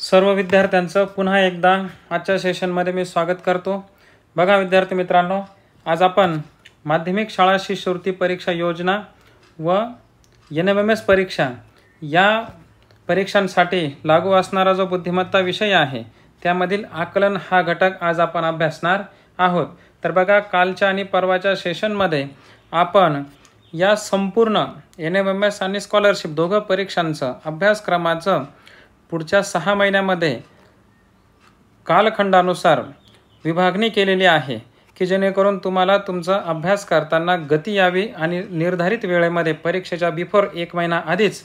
सर्व विद्यार्थ्यांचं पुन्हा एकदा आजच्या सेशनमध्ये मी स्वागत करतो। बघा विद्यार्थी मित्रांनो, आज आपण माध्यमिक शाळा शिष्यवृत्ती परीक्षा योजना व NMMS परीक्षा या परीक्षांसाठी लागू असणारा जो बुद्धिमत्ता विषय आहे त्यामधील आकलन हा घटक आज आपण अभ्यासणार आहोत। तर बघा, कालच्या आणि परवाच्या सेशनमध्ये आपण या संपूर्ण NMMS आणि स्कॉलरशिप दोघं परीक्षांचं अभ्यासक्रमाचं पुढच्या 6 महिन्यामध्ये कालखंडानुसार विभागणी केलेली आहे की जेणेकरून तुम्हाला तुमचा अभ्यास करताना गती यावी आणि निर्धारित वेळेमध्ये परीक्षेच्या बिफोर 1 महिना आधीच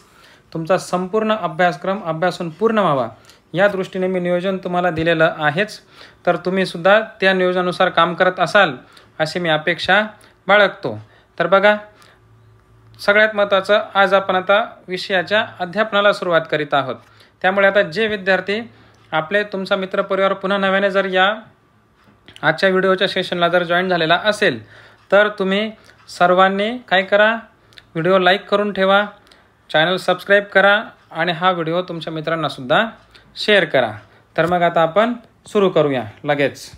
तुमचा संपूर्ण अभ्यासक्रम अभ्यासून पूर्ण व्हावा या दृष्टीने मी नियोजन तुम्हाला दिलेलं आहेच। तर तुम्ही सुद्धा त्या नियोजनानुसार काम करत असाल अशी मी अपेक्षा बाळगतो। तर बघा, सगळ्यात महत्त्वाचं, आज आपण आता विषयाच्या अध्यापनाला सुरुवात करीत आहोत। त्यामुळे आता जे विद्यार्थी आपले तुमचा मित्रपरिवार पुन्हा नव्याने जर या आजच्या व्हिडिओच्या सेशनला जर जॉईन झालेला असेल तर तुम्ही सर्वांनी काय करा, व्हिडिओ लाईक करून ठेवा, चॅनल सबस्क्राईब करा आणि हा व्हिडिओ तुमच्या मित्रांना सुद्धा शेअर करा। तर मग आता आपण सुरू करूया लगेच।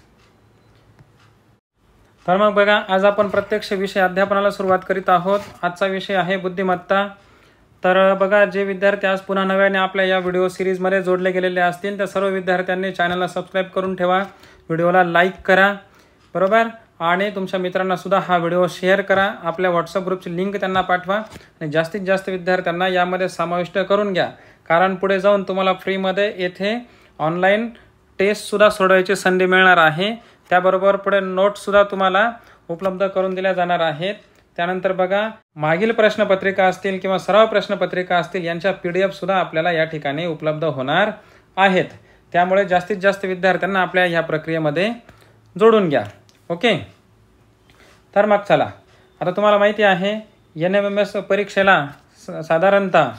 तर मग बघा, आज आपण प्रत्यक्ष विषय अध्यापनाला सुरुवात करीत आहोत। आजचा विषय आहे बुद्धिमत्ता। तर बघा, जे विद्यार्थी आज पुन्हा नव्याने आपल्या या व्हिडिओ सिरीजमध्ये जोडले गेलेले असतील त्या सर्व विद्यार्थ्यांनी चॅनलला सबस्क्राईब करून ठेवा, व्हिडिओला लाईक करा, बरोबर, आणि तुमच्या मित्रांना सुद्धा हा व्हिडिओ शेअर करा। आपल्या व्हॉट्सअप ग्रुपची लिंक त्यांना पाठवा आणि जास्तीत जास्त विद्यार्थ्यांना यामध्ये समाविष्ट करून घ्या, कारण पुढे जाऊन तुम्हाला फ्रीमध्ये येथे ऑनलाईन टेस्टसुद्धा सोडवायची संधी मिळणार आहे। त्याबरोबर पुढे नोट्ससुद्धा तुम्हाला उपलब्ध करून दिल्या जाणार आहेत। त्यानंतर बघा, मागील प्रश्नपत्रिका असतील किंवा सराव प्रश्नपत्रिका असतील यांच्या PDF सुद्धा आपल्याला या ठिकाणी उपलब्ध होणार आहेत। त्यामुळे जास्तीत जास्त विद्यार्थ्यांना आपल्या ह्या प्रक्रियेमध्ये जोडून घ्या। ओके, तर मग चला, आता तुम्हाला माहिती आहे NMMS परीक्षेला साधारणतः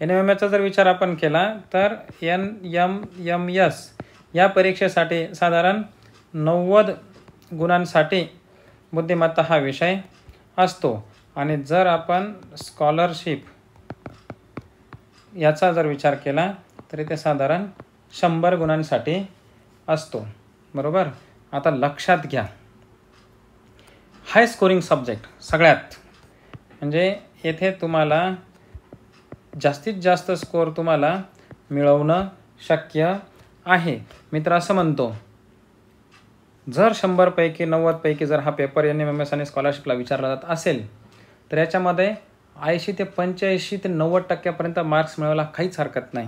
NMMSचा जर विचार आपण केला तर NMMS या परीक्षेसाठी साधारण 90 गुणांसाठी बुद्धिमत्ता हा विषय असतो। आणि जर आपण स्कॉलरशिप याचा जर विचार केला तर ते साधारण 100 गुणांसाठी असतो, बरोबर। आता लक्षात घ्या, हाय स्कोरिंग सब्जेक्ट सगळ्यात, म्हणजे येथे तुम्हाला जास्तीत जास्त स्कोर तुम्हाला मिळवणं शक्य आहे। मित्र असं म्हणतो, जर 100 पैकी 90 पैकी जर हा पेपर NMMS आणि स्कॉलरशिपला विचारला जात असेल तर याच्यामध्ये 80 ते 85 ते 90% मार्क्स मिळवायला काहीच हरकत नाही।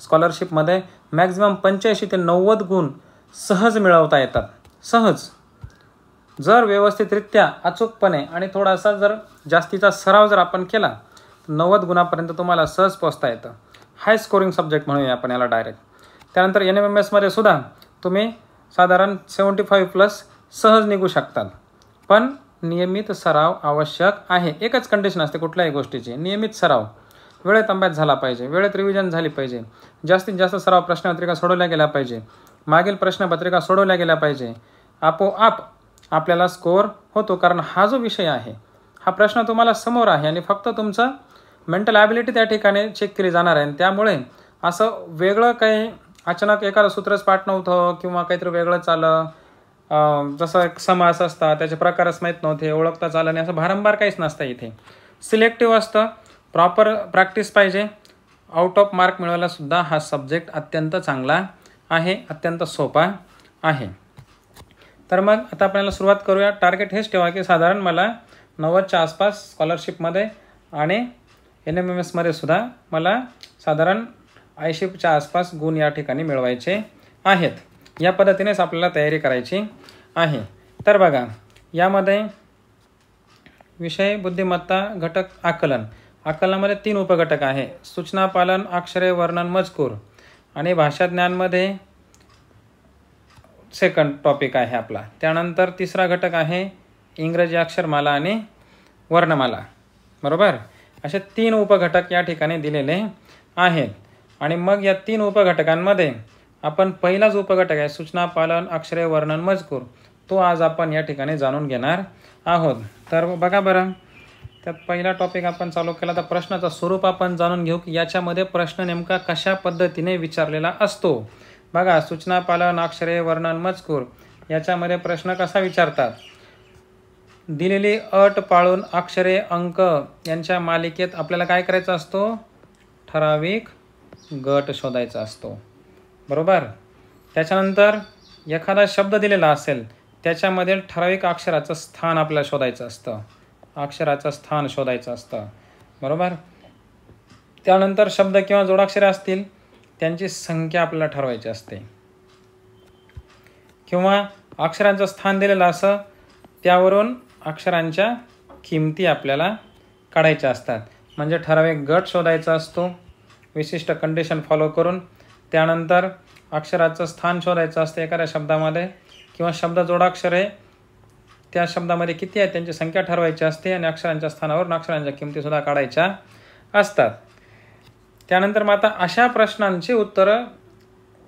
स्कॉलरशिपमध्ये मॅक्झिमम 85 ते 90 गुण सहज मिळवता येतात, सहज, जर व्यवस्थितरित्या अचूकपणे आणि थोडासा जर जास्तीचा सराव जर आपण केला तर 90 गुणापर्यंत तुम्हाला सहज पोहोचता येतं। हाय स्कोरिंग सब्जेक्ट म्हणूया आपण याला डायरेक्ट। त्यानंतर NMMSमध्ये सुद्धा तुम्ही साधारण 75+ सहज निघू शकतात, पण नियमित सराव आवश्यक आहे। एकच कंडिशन असते कुठल्याही गोष्टीची, नियमित सराव, वेळेत अभ्यास झाला पाहिजे, वेळेत रिव्हिजन झाली पाहिजे, जास्तीत जास्त सराव प्रश्नपत्रिका सोडवल्या गेल्या पाहिजे, मागील प्रश्नपत्रिका सोडवल्या गेल्या पाहिजे, आपोआप आपल्याला स्कोअर होतो। कारण हा जो विषय आहे हा प्रश्न तुम्हाला समोर आहे आणि फक्त तुमचं मेंटल ॲबिलिटी त्या ठिकाणी चेक केली जाणार आहे। त्यामुळे असं वेगळं काही अचानक एखादं सूत्रच पाठ नव्हतं किंवा काहीतरी वेगळंच आलं, जसं एक समास असतात त्याचे प्रकारच माहीत नव्हते, ओळखताच आलं नाही, असं भारंभार काहीच नसतं इथे। सिलेक्टिव्ह असतं, प्रॉपर प्रॅक्टिस पाहिजे। आउट ऑफ मार्क मिळवायला सुद्धा हा सब्जेक्ट अत्यंत चांगला आहे, अत्यंत सोपा आहे। तर मग आता आपल्याला सुरुवात करूया। टार्गेट हेच ठेवा की साधारण मला 90च्या आसपास स्कॉलरशिपमध्ये आणि NMMSमध्ये सुद्धा मला साधारण 80च्या आसपास गुण या ठिकाणी मिळवायचे आहेत। या पद्धतीनेच आपल्याला तयारी करायची आहे। तर बघा, यामध्ये विषय बुद्धिमत्ता घटक आकलन। आकलनामध्ये 3 उपघटक आहे, सूचना पालन, अक्षरे, वर्णन, मजकूर आणि भाषा ज्ञानमध्ये सेकंड टॉपिक आहे आपला। त्यानंतर तिसरा घटक आहे इंग्रजी अक्षरमाला आणि वर्णमाला, बरोबर। असे 3 उपघटक या ठिकाणी दिलेले आहेत। आणि मग या 3 उपघटकांमध्ये आपण पहिलाच उपघटक आहे सूचना पालन, अक्षरे, वर्णन, मजकूर, तो आज आपण या ठिकाणी जाणून घेणार आहोत। तर बघा बरं, त्यात पहिला टॉपिक आपण चालू केला. तर प्रश्नाचं स्वरूप आपण जाणून घेऊ की याच्यामध्ये प्रश्न नेमका कशा पद्धतीने विचारलेला असतो. बघा, सूचना, पालन, अक्षरे, वर्णन, मजकूर याच्यामध्ये प्रश्न कसा विचारतात. दिलेली अट पाळून अक्षरे, अंक यांच्या मालिकेत आपल्याला काय करायचा असतो, ठराविक गट शोधायचा असतो. बरोबर. त्याच्यानंतर एखादा शब्द दिलेला असेल त्याच्यामध्ये ठराविक अक्षराचं स्थान आपल्याला शोधायचं असतं. अक्षराचं स्थान शोधायचं असतं. बरोबर. त्यानंतर शब्द किंवा जोडाक्षरे असतील त्यांची संख्या आपल्याला ठरवायची असते. किंवा अक्षरांचं स्थान दिलेलं असं त्यावरून अक्षरांच्या किमती आपल्याला काढायच्या असतात. म्हणजे ठराविक गट शोधायचा असतो विशिष्ट कंडिशन फॉलो करून. त्यानंतर अक्षराचं स्थान शोधायचं असतं एखाद्या शब्दामध्ये, किंवा शब्द जोडाक्षरे त्या शब्दामध्ये किती आहेत त्यांची संख्या ठरवायची असते आणि अक्षरांच्या स्थानावरून अक्षरांच्या किमतीसुद्धा काढायच्या असतात. त्यानंतर मग आता अशा प्रश्नांची उत्तरं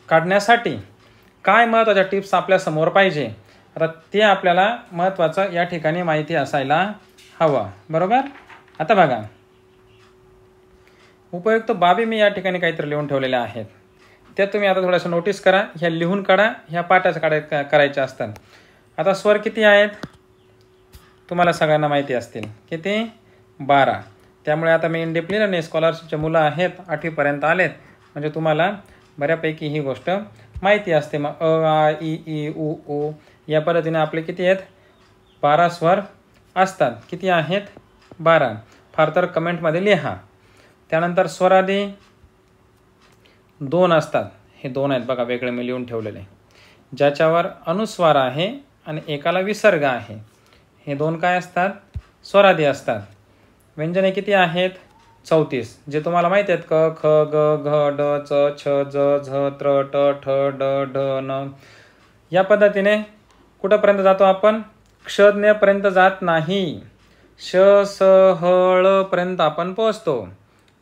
काढण्यासाठी काय महत्त्वाच्या टिप्स आपल्यासमोर पाहिजे, आता ते आपल्याला महत्त्वाचं या ठिकाणी माहिती असायला हवं. बरोबर. आता बघा, उपयुक्त बाबी मी या ठिकाणी काहीतरी लिहून ठेवलेल्या आहेत. त्या तुम्ही आता थोडंसं नोटीस करा. ह्या लिहून काढा, ह्या पाठाच्या करायच्या असतात. आता स्वर किती आहेत तुम्हाला सगळ्यांना माहिती असतील. किती? 12. त्यामुळे आता मी इंडिपेंडंट स्कॉलरशिपचे मुलं आहेत 8वीपर्यंत आलेत म्हणजे तुम्हाला बऱ्यापैकी ही गोष्ट माहिती असते. मग अ, आ, इ, ई, उ, ओ या पद्धतीने आपले किती आहेत, 12 स्वर असतात. किती आहेत? 12. फार तर कमेंटमध्ये लिहा. त्यानंतर स्वरादी 2 असतात. हे 2 आहेत बघा, वेगळे मी लिहून ठेवलेले, ज्याच्यावर अनुस्वार आहे आणि एकाला विसर्ग आहे. हे 2 काय असतात? स्वरादी असतात. व्यंजने किती आहेत? 34, जे तुम्हाला माहिती आहेत. क, ख, ग, घ, ड, च, छ, ज, झ, त्र, ट, ठ, ड, ढ, न. या पद्धतीने कुठंपर्यंत जातो आपण? क्षज्ञपर्यंत जात नाही, श, स, ह, ळ पर्यंत आपण पोहोचतो.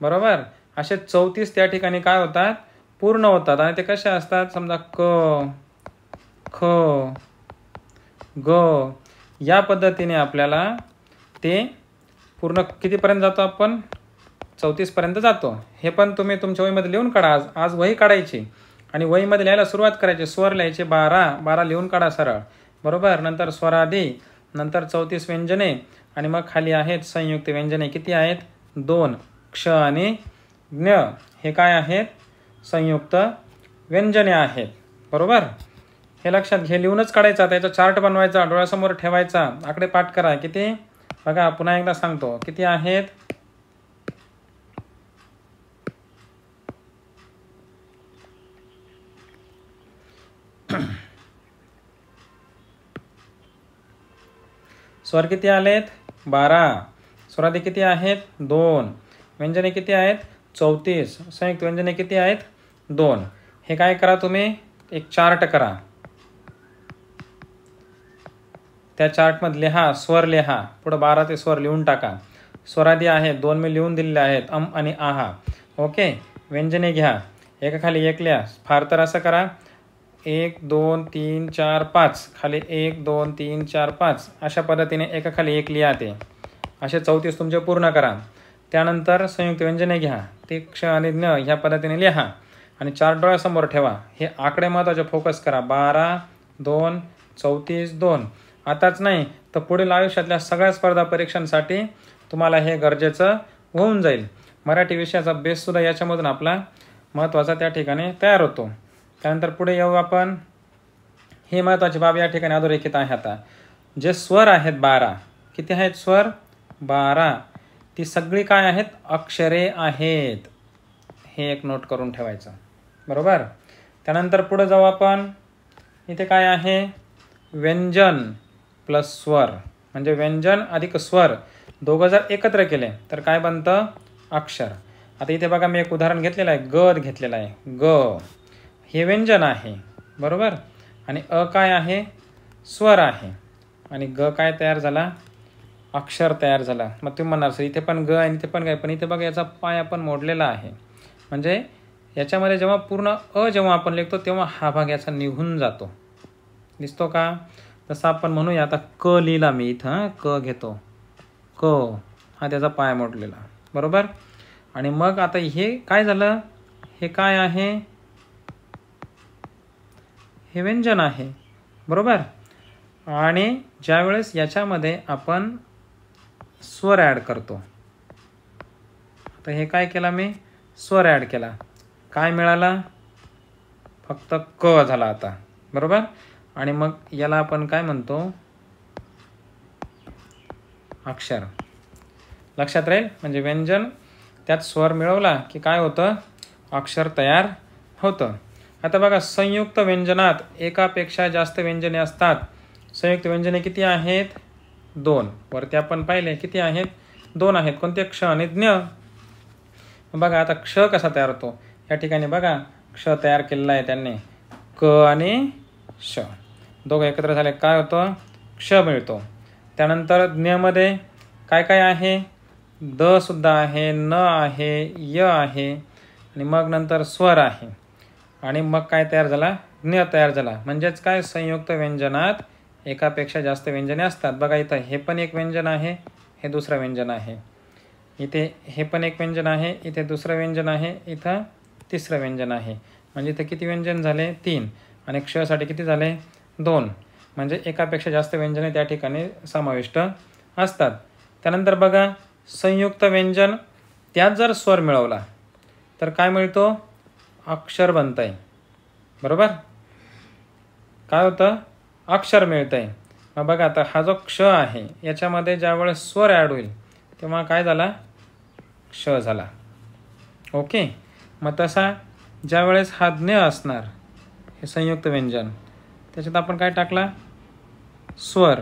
बरोबर. असे 34 त्या ठिकाणी काय होतात? पूर्ण होतात. आणि ते कसे असतात? समजा क, ख, ग या पद्धतीने आपल्याला ते पूर्ण कितीपर्यंत जातो आपण? 34पर्यंत जातो. हे पण तुम्ही तुमच्या वहीमध्ये लिहून काढा. आज वही काढायची आणि वहीमध्ये लिहायला सुरुवात करायची. स्वर लिहायचे 12 लिहून काढा सरळ. बरोबर. नंतर स्वरादी, नंतर 34 व्यंजने आणि मग खाली आहेत संयुक्त व्यंजने. किती आहेत? 2. क्ष आणि ज्ञ हे काय आहेत? संयुक्त व्यंजने आहेत. बरोबर. हे लक्षात घे, लिहूनच काढायचा. त्याचा चार्ट बनवायचा, डोळ्यासमोर ठेवायचा. आकडे पाठ करा. किती? बघा, पुन्हा एकदा सांगतो, किती आहेत? स्वर किती आलेत? 12. स्वरादी किती आहेत? 2. व्यंजने किती आहेत? 34. संयुक्त व्यंजने किती आहेत? 2. हे काय करा, तुम्ही एक चार्ट करा. त्या चार्टमध्ये लिहा, स्वर लिहा. पुढं 12 ते स्वर लिहून टाका. स्वरादी आहेत 2 मी लिहून दिलेले आहेत, अम आणि आहा. ओके. व्यंजने घ्या, एकाखाली एक लिहा. फार तर असं करा, 1 2 3 4 5 खाली 1 2 3 4 5 अशा पद्धतीने एकाखाली एक लिहा. ते असे 34 तुमचे पूर्ण करा. त्यानंतर संयुक्त व्यंजने घ्या, ते क्ष आणि ज्ञ ह्या पद्धतीने लिहा आणि चार्ट डोळ्यासमोर ठेवा. हे आकडे महत्त्वाचे फोकस करा. 12 2 34 2. आताच नाही तर पुढील आयुष्यातल्या सगळ्या स्पर्धा परीक्षांसाठी तुम्हाला हे गरजेचं होऊन जाईल. मराठी विषयाचा बेससुद्धा याच्यामधून आपला महत्त्वाचा त्या ठिकाणी तयार होतो. त्यानंतर पुढे येऊ आपण. हे महत्त्वाची बाब या ठिकाणी अधोरेखित आहे. आता जे स्वर आहेत 12, किती आहेत स्वर? 12. ती सगळी काय आहेत? अक्षरे आहेत. हे एक नोट करून ठेवायचं. बरोबर. त्यानंतर पुढे जाऊ आपण. इथे काय आहे? व्यंजन प्लस स्वर, म्हणजे व्यंजन अधिक स्वर दोघं जर एकत्र केले तर काय बनतं? अक्षर. आता इथे बघा, मी एक उदाहरण घेतलेलं आहे. ग घेतलेलं आहे. ग हे व्यंजन आहे. बरोबर. आणि अ काय आहे? स्वर आहे. आणि ग काय तयार झाला? अक्षर तयार झाला. मग तुम्ही म्हणणार सर इथे पण ग आणि इथे पण काय, पण इथे बघा याचा पाय आपण मोडलेला आहे. म्हणजे याच्यामध्ये जेव्हा पूर्ण अ जेव्हा आपण लिखतो तेव्हा हा भाग याचा निघून जातो. दिसतो का? तसं आपण म्हणूया. आता क लिहिला मी इथं, क घेतो. क हा त्याचा पाय मोडलेला, बरोबर. आणि मग आता हे काय झालं, हे काय आहे, हे व्यंजन आहे, बरोबर. आणि ज्यावेळेस याच्यामध्ये आपण स्वर ॲड करतो, तर हे काय केला मी, स्वर ॲड केला, काय मिळाला, फक्त क झाला आता, बरोबर. आणि मग याला आपण काय म्हणतो, अक्षर. लक्षात राहील. म्हणजे व्यंजन त्यात स्वर मिळवला की काय होतं, अक्षर तयार होतं. आता बघा, संयुक्त व्यंजनात एकापेक्षा जास्त व्यंजने असतात. संयुक्त व्यंजने किती आहेत, 2. वरती आपण पाहिले किती आहेत, 2 आहेत. कोणते, क्ष आणि ज्ञ. बघा आता क्ष कसा तयार होतो, या ठिकाणी बघा क्ष तयार केलेला आहे त्यांनी, क आणि श दोघं एकत्र झाले काय होतं, क्ष मिळतो. त्यानंतर ज्ञमध्ये काय काय आहे, द सुद्धा आहे, न आहे, य आहे, आणि मग नंतर स्वर आहे, आणि मग काय तयार झाला, ज्ञ तयार झाला. म्हणजेच काय, संयुक्त व्यंजनात एकापेक्षा जास्त व्यंजने असतात. बघा इथं हे पण एक व्यंजन आहे, हे दुसरं व्यंजन आहे, इथे हे पण एक व्यंजन आहे, इथे दुसरं व्यंजन आहे, इथं तिसरं व्यंजन आहे. म्हणजे इथं किती व्यंजन झाले, 3. आणि क्षसाठी किती झाले, 2. म्हणजे एकापेक्षा जास्त व्यंजने त्या ठिकाणी समाविष्ट असतात. त्यानंतर बघा, संयुक्त व्यंजन त्यात जर स्वर मिळवला तर काय मिळतो, अक्षर बनतं आहे, बरोबर. काय होतं, अक्षर मिळतं आहे. मग बघा आता हा जो क्ष आहे याच्यामध्ये ज्यावेळेस स्वर ॲड होईल तेव्हा काय झाला, क्ष झाला. ओके. मग तसा ज्यावेळेस हा ज्ञ असणार, हे संयुक्त व्यंजन, त्याच्यात आपण काय टाकला, स्वर,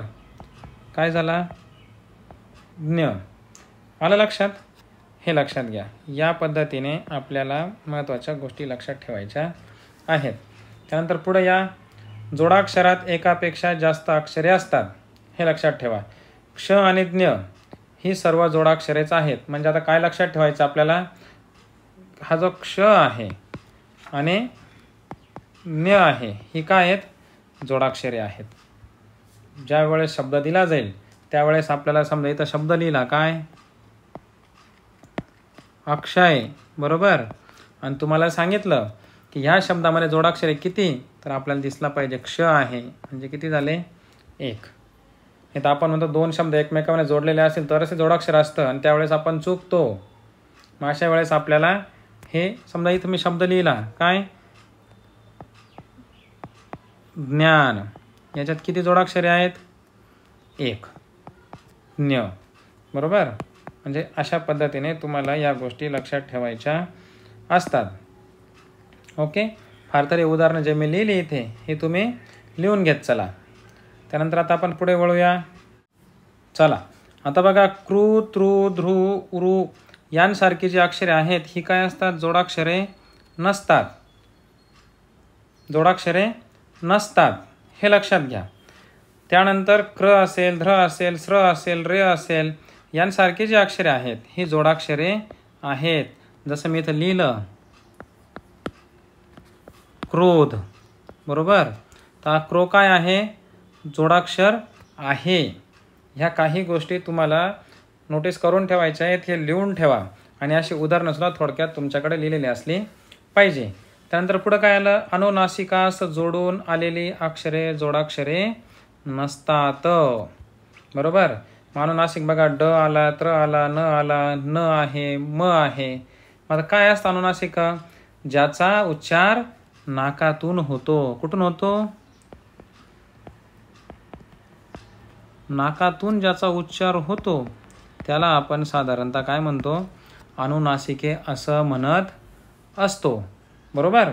काय झाला, ज्ञ. आलं लक्षात. हे लक्षात घ्या. या पद्धतीने आपल्याला महत्त्वाच्या गोष्टी लक्षात ठेवायच्या आहेत. त्यानंतर पुढे या, जोडाक्षरात एकापेक्षा जास्त अक्षरे असतात, हे लक्षात ठेवा. क्ष आणि ज्ञ ही सर्व जोडाक्षरेच आहेत. म्हणजे आता काय लक्षात ठेवायचं आपल्याला, हा जो क्ष आहे आणि ज्ञ आहे ही काय आहेत, जोडाक्षरे आहेत. ज्या वेळेस शब्द दिला जाईल त्यावेळेस आपल्याला समजा इथं शब्द लिहिला काय, अक्षय, बरोबर. आणि तुम्हाला सांगितलं की ह्या शब्दामध्ये जोडाक्षरे किती, तर आपल्याला दिसला पाहिजे क्ष आहे, म्हणजे किती झाले, 1. इथं आपण म्हणतो 2 शब्द एकमेकांमध्ये जोडलेले असतील तरच जोडाक्षर असतं, आणि त्यावेळेस आपण चुकतो. मग अशा वेळेस आपल्याला हे समजा इथं मी शब्द लिहिला काय, ज्ञान, याच्यात किती जोडाक्षरे आहेत, 1. ज्ञ, बरोबर. म्हणजे अशा पद्धतीने तुम्हाला या गोष्टी लक्षात ठेवायच्या असतात. ओके. फार तरी उदाहरणं जे मी लिहिली इथे हे तुम्ही लिहून घेत चला. त्यानंतर आता आपण पुढे वळूया. चला आता बघा, कृ, तृ, ध्रु, ऋ यांसारखी जी अक्षरे आहेत ही काय असतात, जोडाक्षरे नसतात. जोडाक्षरे नसतात, हे लक्षात घ्या. त्यानंतर क्र असेल, ध्र असेल, स्र असेल, रे असेल यांसारखी जी अक्षरे आहेत ही जोडाक्षरे आहेत. जसं मी इथं लिहिलं क्रोध, बरोबर. तर क्रो काय आहे, जोडाक्षर आहे. ह्या काही गोष्टी तुम्हाला नोटीस करून ठेवायच्या आहेत, हे लिहून ठेवा. आणि अशी उदाहरणंसुद्धा थोडक्यात तुमच्याकडे लिहिलेली असली पाहिजे. त्यानंतर पुढं काय आलं, अनुनासिकास जोडून आलेली अक्षरे जोडाक्षरे नसतात, बरोबर. अनुनासिक बघा, ड आला, त्र आला, न आला, न आहे, म आहे. आता काय असतं अनुनासिक, ज्याचा उच्चार नाकातून होतो. कुठून होतो, नाकातून ज्याचा उच्चार होतो त्याला आपण साधारणतः काय म्हणतो, अनुनासिके असं म्हणत असतो, बरोबर.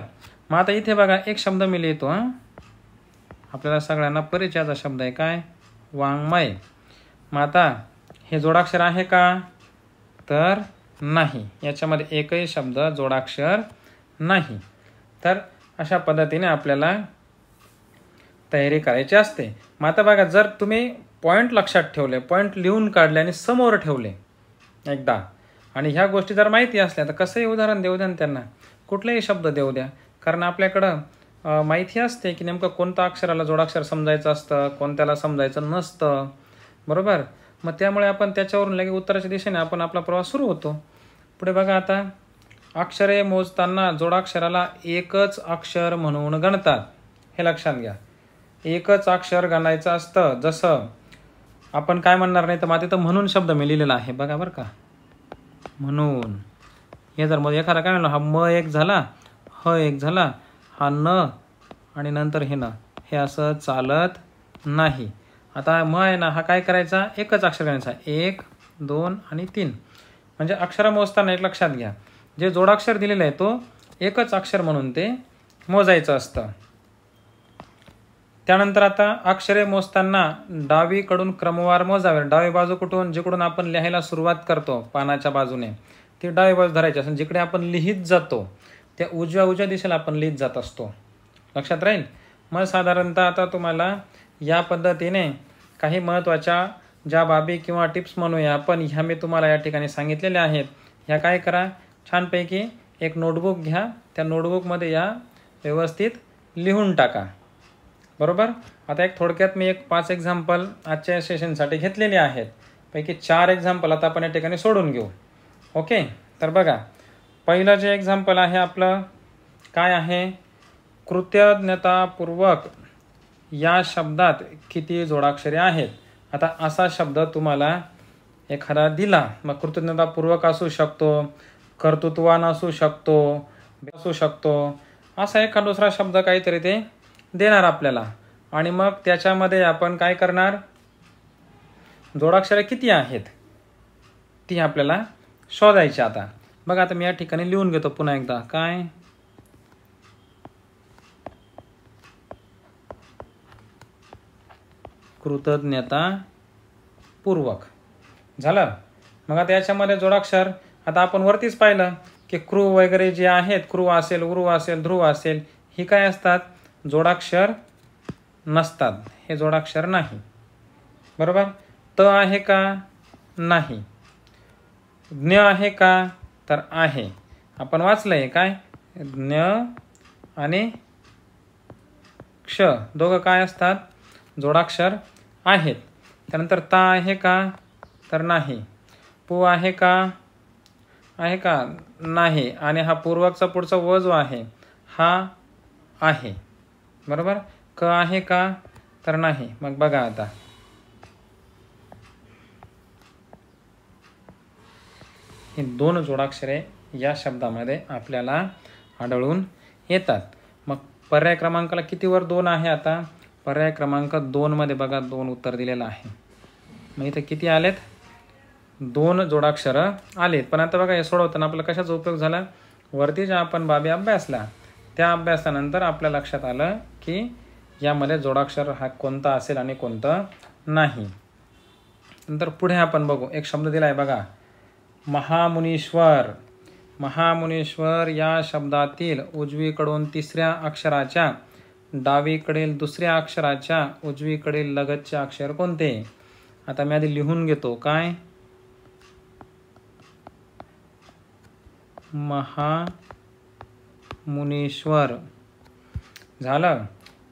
मग आता इथे बघा एक शब्द मी लिहितो, आपल्याला सगळ्यांना परिचयाचा शब्द आहे काय, वाङ्मय. मग आता हे जोडाक्षर आहे का, तर नाही. याच्यामध्ये एकही शब्द जोडाक्षर नाही. तर अशा पद्धतीने आपल्याला तयारी करायची असते. मग आता बघा, जर तुम्ही पॉईंट लक्षात ठेवले, पॉईंट लिहून काढले आणि समोर ठेवले एकदा, आणि ह्या गोष्टी जर माहिती असल्या तर कसंही उदाहरण देऊ द्या त्यांना, कुठलेही शब्द देऊ द्या. कारण आपल्याकडं माहिती असते की नेमकं कोणतं अक्षराला जोडाक्षर समजायचं असतं, कोणत्याला समजायचं नसतं, बरोबर. मग त्यामुळे आपण त्याच्यावरून लगेच उत्तराच्या दिशेने आपण आपला प्रवास सुरू होतो. पुढे बघा आता, अक्षरे मोजताना जोडाक्षराला एकच अक्षर म्हणून गणतात. हे लक्षात घ्या, एकच अक्षर गणायचं असतं. जसं आपण काय म्हणणार नाही तर मग तिथं म्हणून शब्द मी लिहिलेला आहे बघा बरं का, म्हणून. हे जर मग एखादा काय म्हणलं, हा म एक झाला, ह एक झाला, हा न आणि नंतर हे न, हे असं चालत नाही. आता म आहे ना, हा काय करायचा, एकच अक्षर गणायचा, 1 2 आणि 3. म्हणजे अक्षर मोजताना एक लक्षात घ्या, जे जोडाक्षर दिलेलं आहे तो एकच अक्षर म्हणून ते मोजायचं असतं. त्यानंतर आता अक्षरे मोजताना डावीकडून क्रमवार मोजावे. डावी बाजू कुठून, जिकडून आपण लिहायला सुरुवात करतो पानाच्या बाजूने, ती डावी बाजू धरायची असेल. जिकडे आपण लिहित जातो त्या उजव्या दिशेला आपण लिहित जात असतो. लक्षात राहील. मग साधारणतः आता तुम्हाला या पद्धतीने काही महत्त्वाच्या ज्या बाबी किंवा टिप्स म्हणूया आपण, ह्या मी तुम्हाला या ठिकाणी सांगितलेल्या आहेत. ह्या काय करा, छानपैकी एक नोटबुक घ्या, त्या नोटबुकमध्ये या व्यवस्थित लिहून टाका. बरोबर. आता एक थोडक्यात मी 5 एक्झाम्पल आजच्या सेशनसाठी घेतलेले आहेत. पैकी 4 एक्झाम्पल आता आपण या ठिकाणी सोडून घेऊ. ओके. तर बघा, पहिलं जे एक्झाम्पल आहे आपलं काय आहे, कृतज्ञतापूर्वक या शब्दात किती जोडाक्षरे आहेत. आता असा शब्द तुम्हाला एखादा दिला, मग कृतज्ञतापूर्वक असू शकतो, कर्तृत्वान असू शकतो, असा एखादा दुसरा शब्द काहीतरी ते देणार आपल्याला. आणि मग त्याच्यामध्ये आपण काय करणार, जोडाक्षरे किती आहेत ती आपल्याला शोधायची. आता बघा, आता मी या ठिकाणी लिहून घेतो पुन्हा एकदा, काय, कृतज्ञतापूर्वक झालं. मग आता याच्यामध्ये जोडाक्षर, आता आपण वरतीच पाहिलं की कृ वगैरे जे आहेत, कृ असेल, उरू असेल, ध्रुव असेल, ही काय असतात, जोडाक्षर नसतात. हे जोडाक्षर नाही. बरोबर. त आहे का, नाही. ज्ञ आहे का, तर आहे. आपण वाचलंय काय, ज्ञ आणि क्ष दोघं काय असतात, जोडाक्षर आहेत. त्यानंतर ता आहे का, तर नाही. पू आहे का, नाही. आणि हा पूर्वकचा पुढचा व जो आहे हा आहे. बरोबर. क आहे का, तर नाही. मग बघा आता, ही 2 जोडाक्षरे या शब्दामध्ये आपल्याला आढळून येतात. मग पर्याय क्रमांकाला कितीवर 2 आहे, आता पर्याय क्रमांक 2 मध्ये बघा 2 उत्तर दिलेलं आहे. मग इथे किती आलेत, 2 जोडाक्षरं आलेत. पण आता बघा, हे सोडवताना आपल्याला कशाचा उपयोग झाला, वरती ज्या आपण बाबी अभ्यासला त्या अभ्यासानंतर आपल्या लक्षात आलं की यामध्ये जोडाक्षर हा कोणता असेल आणि कोणतं नाही. नंतर पुढे आपण बघू, एक शब्द दिला आहे बघा, महामुनीश्वर. महामुनीश्वर या शब्दातील उजवीकडून 3ऱ्या अक्षराच्या डावीकडील 2ऱ्या अक्षराच्या उजवीकडील लगतचे अक्षर कोणते. आता मी आधी लिहून घेतो, काय, महामुनीश्वर झालं.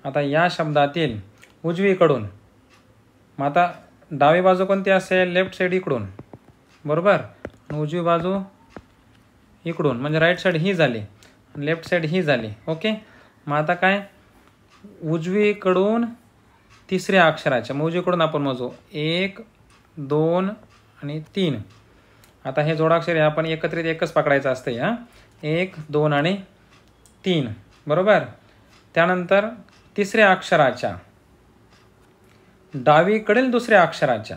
आता या शब्दातील उजवीकडून, मग आता डावी बाजू कोणती असेल, लेफ्ट साईड इकडून. बरोबर. आणि उजवी बाजू इकडून, म्हणजे राईट साईड ही झाली आणि लेफ्ट साईड ही झाली. ओके. मग आता काय, उजवीकडून 3ऱ्या अक्षराच्या, मग उजवीकडून आपण मोजू 1 2 आणि 3. आता हे जोडाक्षर आपण एकत्रित एकच पकडायचं असतं. हा 1 2 आणि 3. बरोबर. त्यानंतर 3ऱ्या अक्षराच्या डावीकडील 2ऱ्या अक्षराच्या,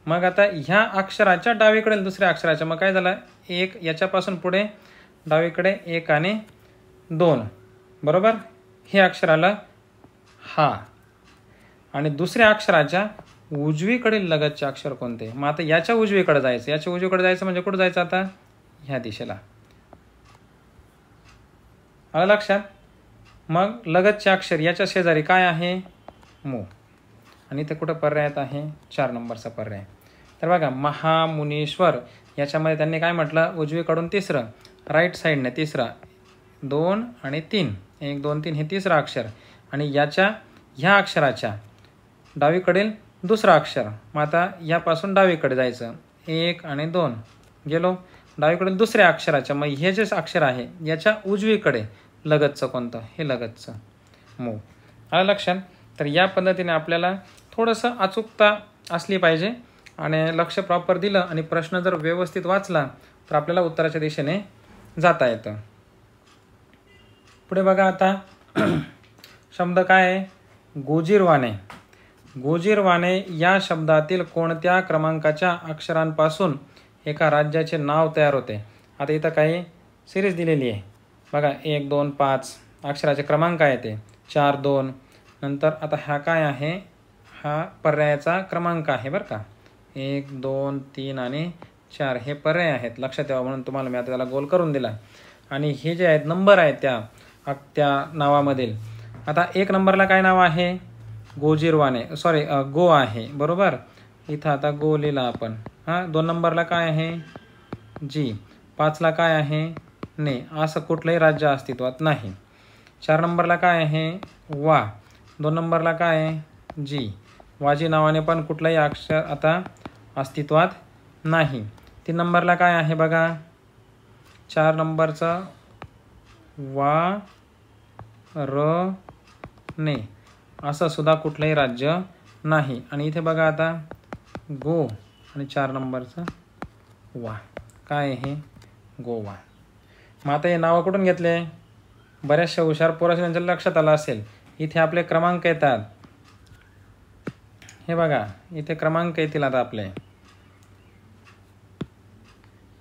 मग आता ह्या अक्षराच्या डावीकडील 2ऱ्या अक्षराच्या, मग काय झालं, 1 याच्यापासून पुढे डावीकडे 1 आणि 2. बरोबर. हे अक्षर आलं हा. आणि 2ऱ्या अक्षराच्या उजवीकडील लगतचे अक्षर कोणते. मग आता याच्या उजवीकडे जायचं, म्हणजे कुठं जायचं, आता ह्या दिशेला. आलं लक्षात. मग लगतचे अक्षर याच्या शेजारी काय आहे, मू. आणि ते कुठं पर्यायात आहे, 4 नंबरचा पर्याय. तर बघा, महामुनीश्वर याच्यामध्ये त्यांनी काय म्हटलं, उजवीकडून 3रं, राईट साईडने 3रं, 2 आणि 3, 1 2 3 हे 3रं अक्षर. आणि याच्या ह्या अक्षराच्या डावीकडील दुसरं अक्षर. मग आता यापासून डावीकडे जायचं. 1 आणि 2 गेलो. डावीकडून दुसऱ्या अक्षराच्या, मग हे जे अक्षर आहे याच्या उजवीकडे लगतचं कोणतं, हे लगतचं मूव. आलं लक्षात. तर या पद्धतीने आपल्याला थोडंसं अचूकता असली पाहिजे आणि लक्ष प्रॉपर दिलं आणि प्रश्न जर व्यवस्थित वाचला तर आपल्याला उत्तराच्या दिशेने जाता येतं. पुढे बघा आता शब्द काय आहे, गोजीरवाणे. गोजीरवाणे या शब्दातील कोणत्या क्रमांकाच्या अक्षरांपासून एका राज्याचे नाव तयार होते. आता इथं काही सिरीज दिलेली आहे बघा, 1 2 5 अक्षराचे क्रमांक आहे ते 4 2. नंतर आता हा काय आहे, हा पर्यायाचा क्रमांक आहे बरं का. 1 2 3 आणि 4 हे पर्याय आहेत, लक्षात ठेवा. म्हणून तुम्हाला मी आता त्याला गोल करून दिला. आणि हे जे आहेत नंबर आहेत त्या नावामधील. आता 1 नंबरला काय नाव आहे, गोजीरवाणे, सॉरी गो आहे बरोबर. इथं आता गो लिहिला आपण. 2 नंबरला काय आहे, जी. 5ला काय आहे, ने. असं कुठलंही राज्य अस्तित्वात नाही. 4 नंबरला काय आहे, वा. 2 नंबरला काय आहे, जी. वाजी नावाने पण कुठलंही अक्षर आता अस्तित्वात नाही. 3 नंबरला काय आहे बघा, 4 नंबरचं वा र ने. असं सुद्धा कुठलंही राज्य नाही. आणि इथे बघा आता गो आणि 4 नंबरचं वा, काय आहे, गोवा. मग आता हे नावं कुठून घेतले, बऱ्याचशा हुशार पोरांच्या त्यांच्या लक्षात आलं असेल. इथे आपले क्रमांक येतात, हे बघा इथे क्रमांक येतील आता आपले.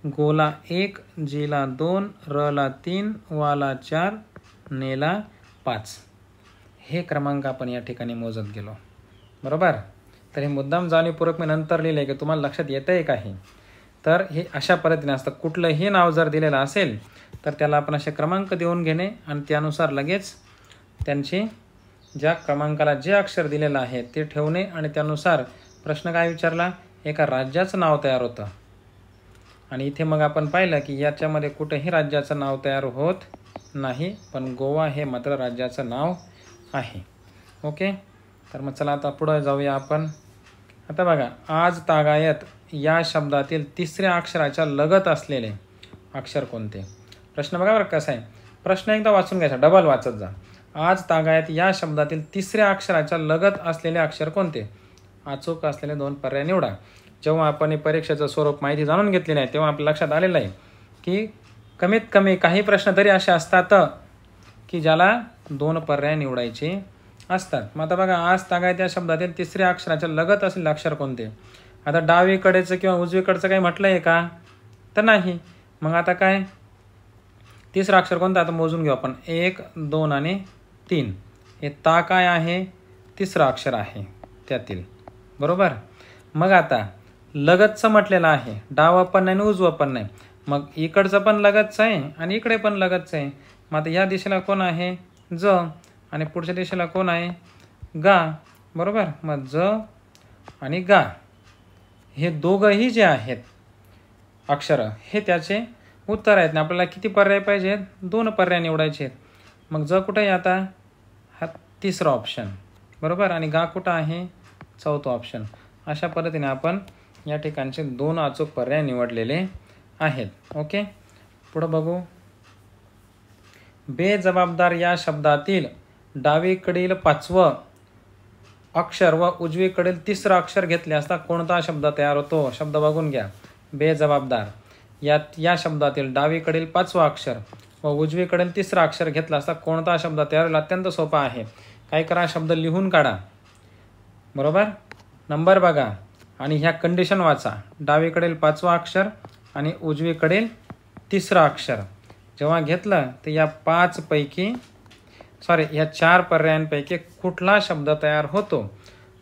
गोला 1, जीला 2, रला 3, वाला 4, नेला 5. हे क्रमांक आपण या ठिकाणी मोजत गेलो बरोबर. तर हे मुद्दाम जाणीवपूर्वक मी नंतर लिहिले की तुम्हाला लक्षात येतं आहे काही. तर हे अशा पद्धतीने असतं. कुठलंही नाव जर दिलेलं असेल तर त्याला आपण असे क्रमांक देऊन घेणे आणि त्यानुसार लगेच त्यांची ज्या क्रमांकाला जे अक्षर दिलेलं आहे ते ठेवणे आणि त्यानुसार प्रश्न काय विचारला, एका राज्याचं नाव तयार होतं. आणि इथे मग आपण पाहिलं की याच्यामध्ये कुठेही राज्याचं नाव तयार होत नाही, पण गोवा हे मात्र राज्याचं नाव आहे. ओके. तर मग चला आता पुढे जाऊया आपण. आता बघा, आज तागायत या शब्दातील 3ऱ्या अक्षराच्या लगत असलेले अक्षर कोणते. प्रश्न बघा बरं कसा आहे. प्रश्न एकदा वाचून घ्यायचा, डबल वाचत जा. आज तागायत या शब्दातील 3ऱ्या अक्षराच्या लगत असलेले अक्षर कोणते. अचूक असलेले 2 पर्याय निवडा. जेव्हा आपण परीक्षेचं स्वरूप माहिती जाणून घेतलेली आहे तेव्हा आपल्या लक्षात आलेलं आहे की कमीत कमी काही प्रश्न तरी असे असतात की ज्याला 2 पर्याय निवडायचे असतात. मग आता बघा, आज तागायत या शब्दातील 3ऱ्या अक्षराच्या लगत असलेले अक्षर कोणते. आता डावीकडेचं किंवा उजवीकडचं काही म्हटलं आहे का, तर नाही. मग आता काय, 3रं अक्षर कोणतं आता मोजून घेऊ आपण. 1 2 आणि 3. हे ता काय आहे, 3रं अक्षर आहे त्यातील बरोबर. मग आता लगतचं म्हटलेलं आहे, डावं पण नाही आणि उजवं पण नाही. मग इकडचं पण लगतचं आहे आणि इकडे पण लगतचं आहे. मग आता या दिशेला कोण आहे, ज. आणि पुढच्या दिशेला कोण आहे, गा बरोबर. मग ज आणि गा हे दोघंही जे आहेत अक्षरं हे त्याचे उत्तर आहेत. आपल्याला किती पर्याय पाहिजेत, 2 पर्याय निवडायचे आहेत. मग ज कुठं आहे आता, हा 3रा ऑप्शन बरोबर. आणि गा कुठं आहे, 4था ऑप्शन. अशा पद्धतीने आपण या ठिकाणचे 2 अचूक पर्याय निवडलेले आहेत. ओके. पुढं बघू. बेजबाबदार या शब्दातील डावीकडील 5वं अक्षर व उजवीकडील 3रं अक्षर घेतले असता कोणता शब्द तयार होतो. शब्द बघून घ्या. बेजबाबदार या शब्दातील डावीकडील 5वं अक्षर व उजवीकडील 3रं अक्षर घेतला असता कोणता शब्द तयार होईल. अत्यंत सोपा आहे. काय करा, शब्द लिहून काढा बरोबर. नंबर बघा आणि ह्या कंडिशन वाचा. डावीकडील 5वं अक्षर आणि उजवीकडील 3रं अक्षर जेव्हा घेतलं तर या 5 पैकी या 4 पर्यायांपैकी कुठला शब्द तयार होतो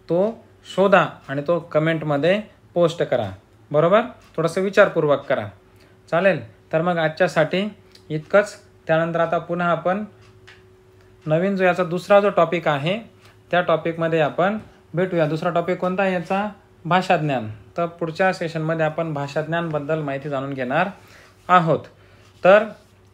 तो शोधा आणि तो कमेंटमध्ये पोस्ट करा बरोबर. थोडंसं विचारपूर्वक करा, चालेल. तर मग आजच्यासाठी इतकंच. त्यानंतर आता पुन्हा आपण नवीन जो याचा दुसरा जो टॉपिक आहे त्या टॉपिकमध्ये आपण भेटूया. दुसरा टॉपिक कोणता आहे याचा, भाषाज्ञान. तर पुढच्या सेशनमध्ये आपण भाषाज्ञानबद्दल माहिती जाणून घेणार आहोत. तर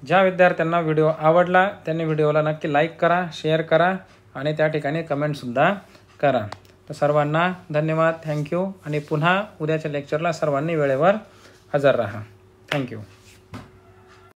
ज्या विद्यार्थ्यांना व्हिडिओ आवडला त्यांनी व्हिडिओला नक्की लाईक करा, शेअर करा आणि त्या ठिकाणी कमेंटसुद्धा करा. तर सर्वांना धन्यवाद, थँक्यू. आणि पुन्हा उद्याच्या लेक्चरला सर्वांनी वेळेवर हजर राहा. थँक्यू.